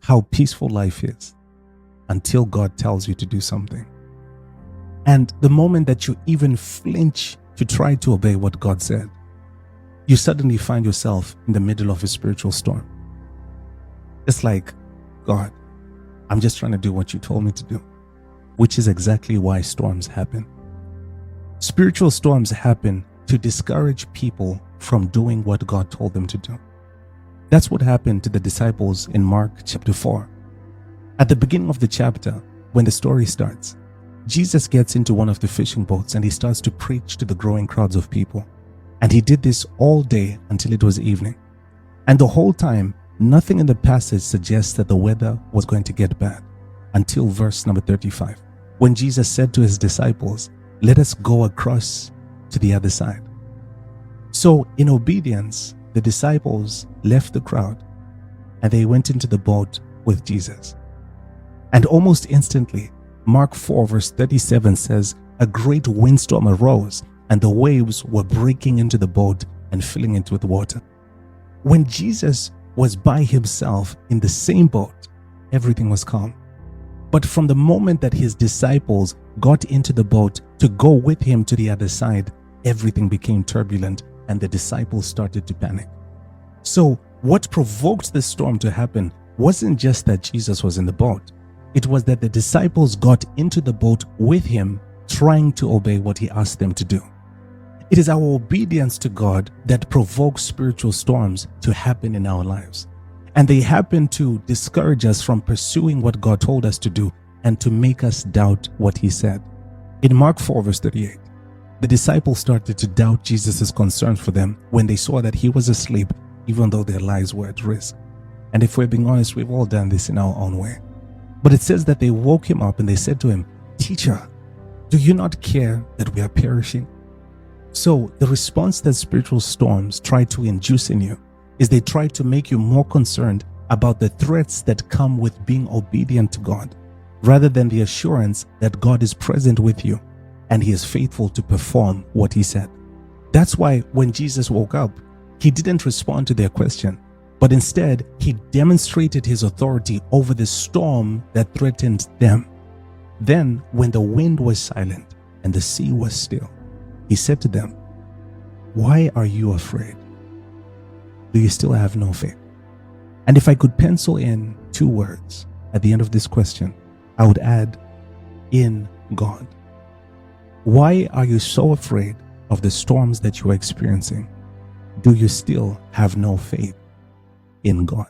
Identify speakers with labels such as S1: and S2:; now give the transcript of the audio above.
S1: how peaceful life is until God tells you to do something. And the moment that you even flinch to try to obey what God said, you suddenly find yourself in the middle of a spiritual storm. It's like, God, I'm just trying to do what you told me to do, which is exactly why storms happen. Spiritual storms happen to discourage people from doing what God told them to do. That's what happened to the disciples in Mark chapter 4. At the beginning of the chapter, when the story starts, Jesus gets into one of the fishing boats and he starts to preach to the growing crowds of people. And he did this all day until it was evening. And the whole time, nothing in the passage suggests that the weather was going to get bad until verse number 35, when Jesus said to his disciples, "Let us go across to the other side." So in obedience, the disciples left the crowd and they went into the boat with Jesus. And almost instantly, Mark 4 verse 37 says, a great windstorm arose and the waves were breaking into the boat and filling it with water. When Jesus was by himself in the same boat, everything was calm. But from the moment that his disciples got into the boat to go with him to the other side, everything became turbulent and the disciples started to panic. So what provoked the storm to happen wasn't just that Jesus was in the boat. It was that the disciples got into the boat with him, trying to obey what he asked them to do. It is our obedience to God that provokes spiritual storms to happen in our lives. And they happen to discourage us from pursuing what God told us to do and to make us doubt what he said. In Mark 4 verse 38, the disciples started to doubt Jesus' concern for them when they saw that he was asleep, even though their lives were at risk. And if we're being honest, we've all done this in our own way. But it says that they woke him up and they said to him, "Teacher, do you not care that we are perishing?" So the response that spiritual storms try to induce in you is they try to make you more concerned about the threats that come with being obedient to God, rather than the assurance that God is present with you and he is faithful to perform what he said. That's why when Jesus woke up, he didn't respond to their question, but instead he demonstrated his authority over the storm that threatened them. Then when the wind was silent and the sea was still, he said to them, "Why are you afraid? Do you still have no faith?" And if I could pencil in 2 words at the end of this question, I would add, in God. Why are you so afraid of the storms that you are experiencing? Do you still have no faith in God?